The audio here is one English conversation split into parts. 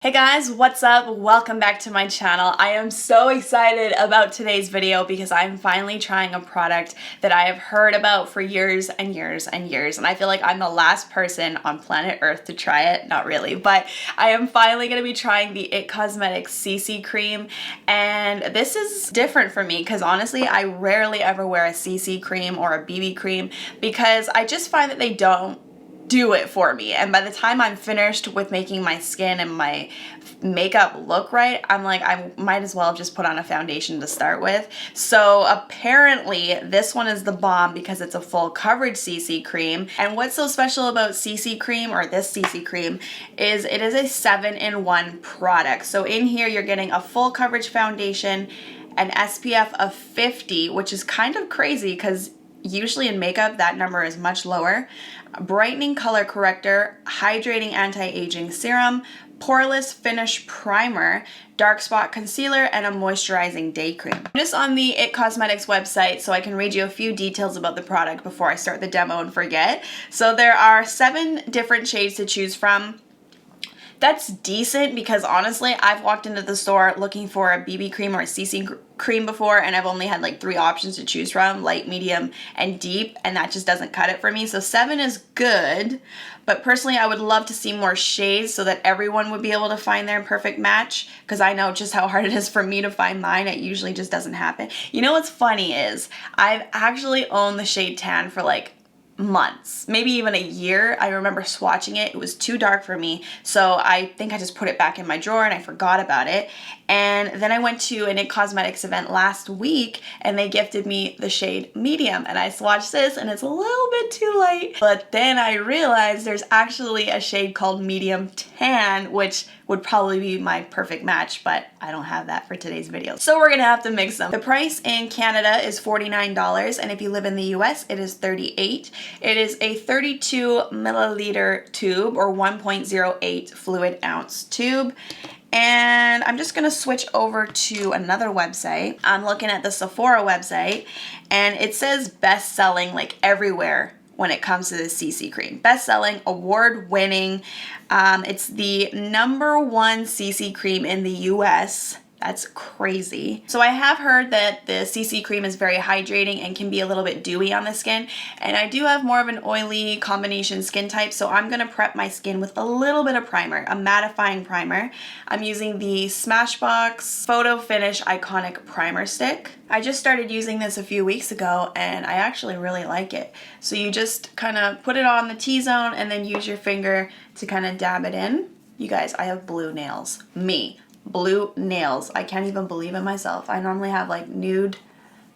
Hey guys, what's up? Welcome back to my channel. I am so excited about today's video because I'm finally trying a product that I have heard about for years and years and years, and I feel like I'm the last person on planet Earth to try it. Not really, but I am finally going to be trying the IT Cosmetics CC cream, and this is different for me because honestly I rarely ever wear a CC cream or a BB cream because I just find that they don't do it for me, and by the time I'm finished with making my skin and my makeup look right, I'm like, I might as well have just put on a foundation to start with. So apparently this one is the bomb because it's a full coverage CC cream. And what's so special about CC cream, or this CC cream, is it is a 7-in-1 product. So in here you're getting a full coverage foundation, an SPF of 50, which is kind of crazy because usually in makeup that number is much lower, brightening color corrector, hydrating anti-aging serum, poreless finish primer, dark spot concealer, and a moisturizing day cream. I'm just on the IT Cosmetics website so I can read you a few details about the product before I start the demo and forget. So there are 7 different shades to choose from. That's decent because honestly, I've walked into the store looking for a BB cream or a CC cream before, and I've only had like 3 options to choose from: light, medium, and deep, and that just doesn't cut it for me. So 7 is good, but personally I would love to see more shades so that everyone would be able to find their perfect match, because I know just how hard it is for me to find mine. It usually just doesn't happen. You know what's funny is I've actually owned the shade tan for like months, maybe even a year. I remember swatching it. It was too dark for me, so I think I just put it back in my drawer and I forgot about it. And then I went to an IT Cosmetics event last week and they gifted me the shade medium, and I swatched this and it's a little bit too light. But then I realized there's actually a shade called medium tan, which would probably be my perfect match, but I don't have that for today's video. So we're gonna have to mix them. The price in Canada is $49, and if you live in the US, it is $38. It is a 32 milliliter tube, or 1.08 fluid ounce tube. And I'm just gonna switch over to another website. I'm looking at the Sephora website, and it says best-selling like everywhere when it comes to the CC cream. Best-selling, award-winning. It's the #1 CC cream in the US. That's crazy. So I have heard that the CC cream is very hydrating and can be a little bit dewy on the skin. And I do have more of an oily combination skin type, so I'm gonna prep my skin with a little bit of primer, a mattifying primer. I'm using the Smashbox Photo Finish Iconic Primer Stick. I just started using this a few weeks ago and I actually really like it. So you just kind of put it on the T-zone and then use your finger to kind of dab it in. You guys, I have blue nails. Me. Blue nails. I can't even believe it myself. I normally have like nude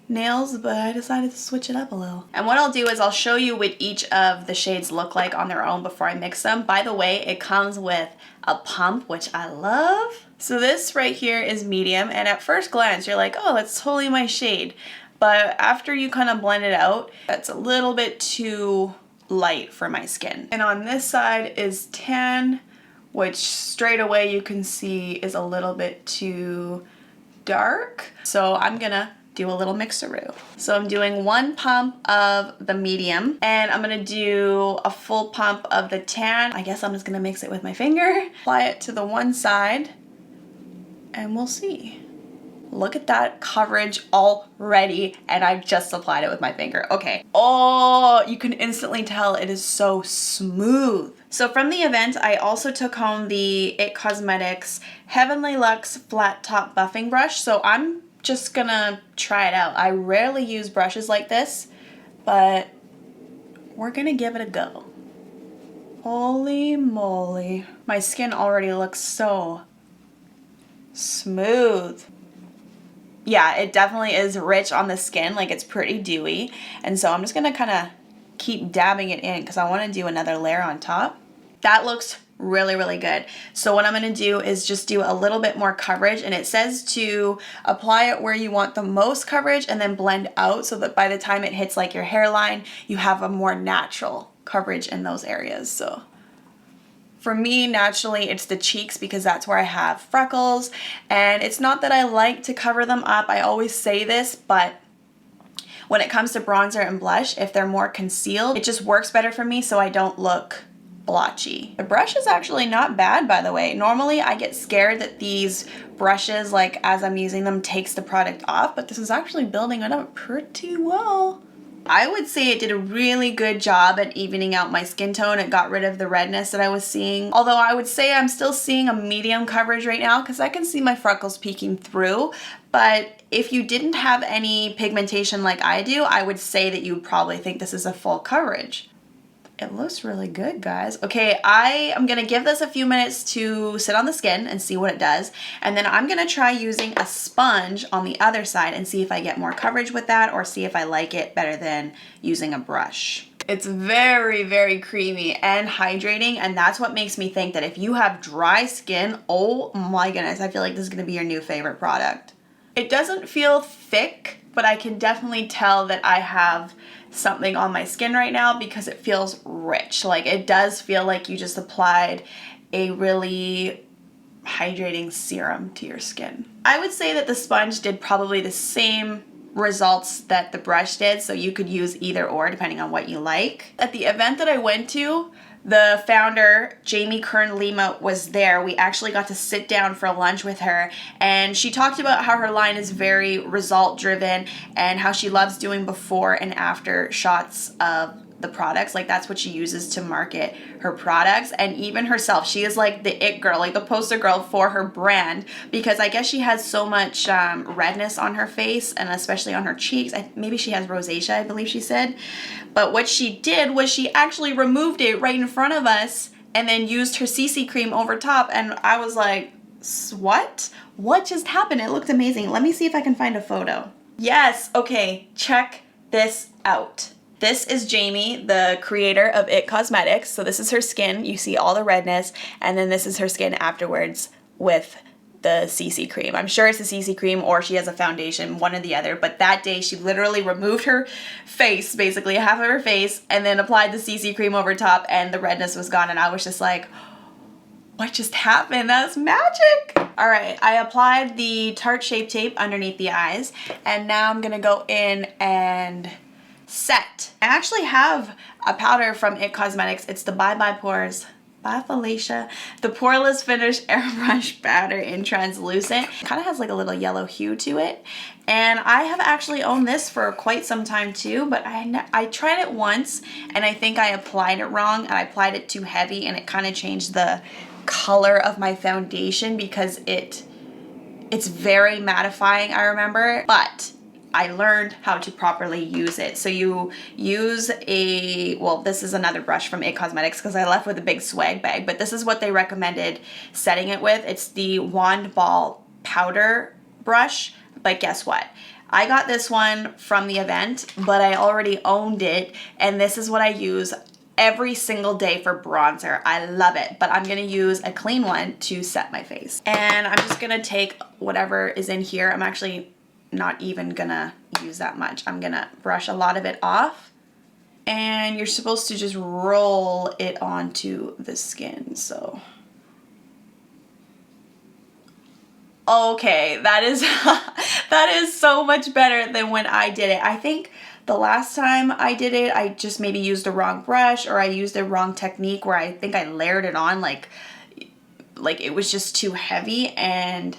nails, but I decided to switch it up a little. And what I'll do is I'll show you what each of the shades look like on their own before I mix them. By the way, it comes with a pump, which I love. So this right here is medium, and at first glance you're like, oh, that's totally my shade. But after you kind of blend it out, that's a little bit too light for my skin. And on this side is tan, which straight away you can see is a little bit too dark. So I'm gonna do a little mixeroo. So I'm doing 1 pump of the medium, and I'm gonna do a full pump of the tan. I guess I'm just gonna mix it with my finger, apply it to the one side, and we'll see. Look at that coverage already, and I've just applied it with my finger. Okay. Oh, you can instantly tell it is so smooth. So from the event, I also took home the IT Cosmetics Heavenly Luxe Flat Top Buffing Brush. So I'm just gonna try it out. I rarely use brushes like this, but we're gonna give it a go. Holy moly. My skin already looks so smooth. Yeah, it definitely is rich on the skin, like it's pretty dewy. And so I'm just gonna kind of keep dabbing it in because I want to do another layer on top. That looks really, really good. So what I'm gonna do is just do a little bit more coverage, and it says to apply it where you want the most coverage and then blend out so that by the time it hits like your hairline, you have a more natural coverage in those areas. So for me, naturally, it's the cheeks because that's where I have freckles, and it's not that I like to cover them up. I always say this, but when it comes to bronzer and blush, if they're more concealed, it just works better for me so I don't look blotchy. The brush is actually not bad, by the way. Normally I get scared that these brushes, like as I'm using them, takes the product off, but this is actually building it up pretty well. I would say it did a really good job at evening out my skin tone. It got rid of the redness that I was seeing. Although I would say I'm still seeing a medium coverage right now because I can see my freckles peeking through. But if you didn't have any pigmentation like I do, I would say that you would probably think this is a full coverage. It looks really good, guys. Okay, I am gonna give this a few minutes to sit on the skin and see what it does. And then I'm gonna try using a sponge on the other side and see if I get more coverage with that or see if I like it better than using a brush. It's very, very creamy and hydrating, and that's what makes me think that if you have dry skin, oh my goodness, I feel like this is gonna be your new favorite product. It doesn't feel thick, but I can definitely tell that I have something on my skin right now because it feels rich. Like it does feel like you just applied a really hydrating serum to your skin. I would say that the sponge did probably the same results that the brush did, so you could use either or depending on what you like. At the event that I went to, the founder, Jamie Kern Lima, was there. We actually got to sit down for lunch with her, and she talked about how her line is very result driven and how she loves doing before and after shots of the products. Like that's what she uses to market her products. And even herself, she is like the it girl, like the poster girl for her brand, because I guess she has so much redness on her face and especially on her cheeks. Maybe she has rosacea, I believe she said. But what she did was she actually removed it right in front of us and then used her CC cream over top. And I was like, what? What just happened? It looked amazing. Let me see if I can find a photo. Yes, okay, check this out. This is Jamie, the creator of IT Cosmetics. So this is her skin. You see all the redness. And then this is her skin afterwards with the CC cream. I'm sure it's a CC cream or she has a foundation, one or the other. But that day she literally removed her face, basically half of her face, and then applied the CC cream over top and the redness was gone. And I was just like, what just happened? That's magic. All right, I applied the Tarte Shape Tape underneath the eyes. And now I'm gonna go in and set. I actually have a powder from IT Cosmetics. It's the Bye Bye Pores, bye Felicia, the Poreless Finish Airbrush powder in translucent. It kind of has like a little yellow hue to it. And I have actually owned this for quite some time too, but I tried it once and I think I applied it wrong and I applied it too heavy and it kind of changed the color of my foundation because it's very mattifying, I remember, but I learned how to properly use it. So you use this is another brush from IT Cosmetics because I left with a big swag bag, but this is what they recommended setting it with. It's the Wand Ball powder brush, but guess what? I got this one from the event, but I already owned it, and this is what I use every single day for bronzer. I love it, but I'm gonna use a clean one to set my face. And I'm just gonna take whatever is in here. I'm actually not even gonna use that much. I'm gonna brush a lot of it off, and you're supposed to just roll it onto the skin. So okay, that is that is so much better than when I did it. I think the last time I did it, I just maybe used the wrong brush or I used the wrong technique where I think I layered it on like it was just too heavy and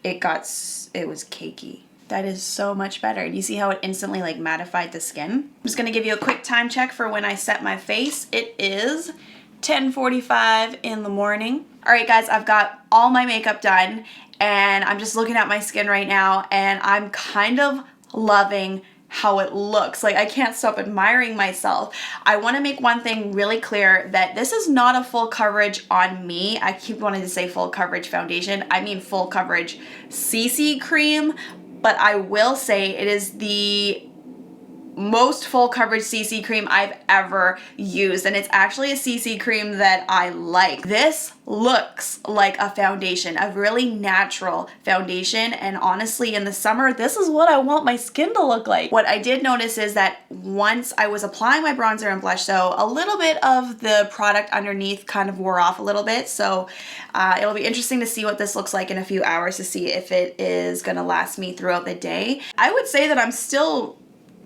it was cakey. That is so much better. You see how it instantly like mattified the skin? I'm just gonna give you a quick time check for when I set my face. It is 10:45 in the morning. All right guys, I've got all my makeup done and I'm just looking at my skin right now and I'm kind of loving how it looks. Like I can't stop admiring myself. I want to make one thing really clear that this is not a full coverage on me. I keep wanting to say full coverage foundation. I mean full coverage CC cream, but I will say it is the most full coverage CC cream I've ever used, and it's actually a CC cream that I like. This looks like a foundation, a really natural foundation, and honestly in the summer this is what I want my skin to look like. What I did notice is that once I was applying my bronzer and blush, so a little bit of the product underneath kind of wore off a little bit, so it'll be interesting to see what this looks like in a few hours to see if it is gonna last me throughout the day. I would say that I'm still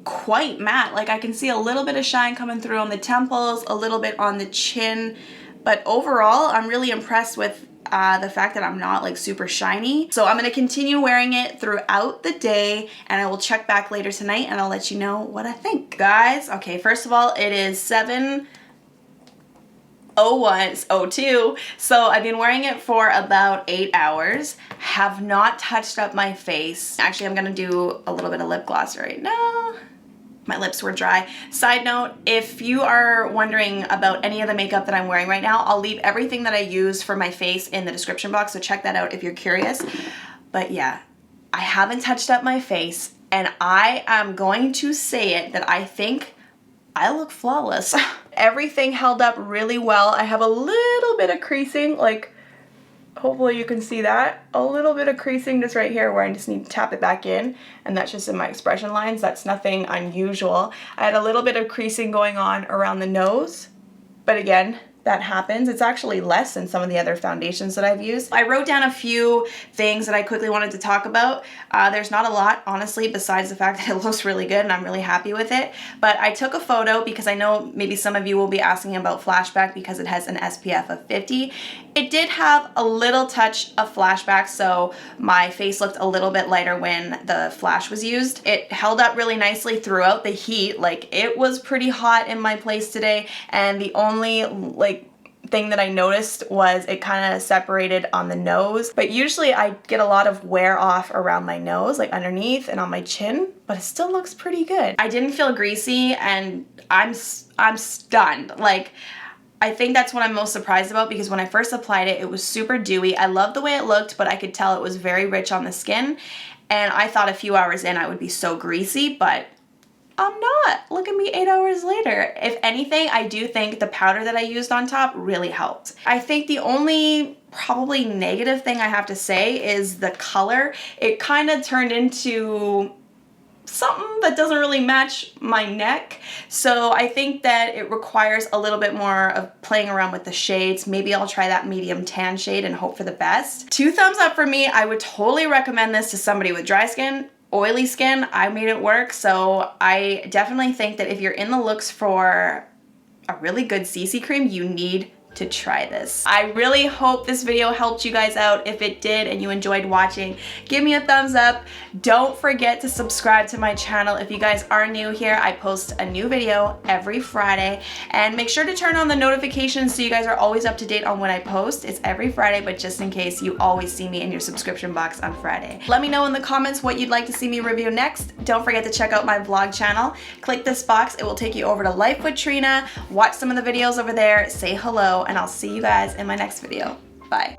quite matte. Like I can see a little bit of shine coming through on the temples, a little bit on the chin, but overall I'm really impressed with the fact that I'm not like super shiny. So I'm going to continue wearing it throughout the day, and I will check back later tonight and I'll let you know what I think. Guys, okay, first of all, it is 7:02, so I've been wearing it for about 8 hours. Have not touched up my face. Actually, I'm gonna do a little bit of lip gloss right now. My lips were dry. Side note, if you are wondering about any of the makeup that I'm wearing right now, I'll leave everything that I use for my face in the description box, so check that out if you're curious. But yeah, I haven't touched up my face, and I am going to say it that I think I look flawless. Everything held up really well. I have a little bit of creasing, like hopefully you can see that. A little bit of creasing just right here where I just need to tap it back in, and that's just in my expression lines. That's nothing unusual. I had a little bit of creasing going on around the nose, but again, that happens. It's actually less than some of the other foundations that I've used. I wrote down a few things that I quickly wanted to talk about. There's not a lot, honestly, besides the fact that it looks really good and I'm really happy with it. But I took a photo because I know maybe some of you will be asking about Flashback because it has an SPF of 50. It did have a little touch of Flashback, so my face looked a little bit lighter when the flash was used. It held up really nicely throughout the heat. Like, it was pretty hot in my place today, and the only thing that I noticed was it kind of separated on the nose. But usually I get a lot of wear off around my nose, like underneath and on my chin, but it still looks pretty good. I didn't feel greasy, and I'm stunned. Like, I think that's what I'm most surprised about, because when I first applied it, it was super dewy. I loved the way it looked, but I could tell it was very rich on the skin, and I thought a few hours in I would be so greasy, but I'm not. Look at me 8 hours later. If anything, I do think the powder that I used on top really helped. I think the only probably negative thing I have to say is the color. It kind of turned into something that doesn't really match my neck. So I think that it requires a little bit more of playing around with the shades. Maybe I'll try that medium tan shade and hope for the best. 2 thumbs up for me. I would totally recommend this to somebody with dry skin. Oily skin, I made it work, so I definitely think that if you're in the looks for a really good CC cream, you need to try this. I really hope this video helped you guys out. If it did and you enjoyed watching, give me a thumbs up. Don't forget to subscribe to my channel. If you guys are new here, I post a new video every Friday, and make sure to turn on the notifications so you guys are always up to date on when I post. It's every Friday, but just in case, you always see me in your subscription box on Friday. Let me know in the comments what you'd like to see me review next. Don't forget to check out my vlog channel. Click this box, it will take you over to Life with Trina. Watch some of the videos over there, say hello, and I'll see you guys in my next video. Bye.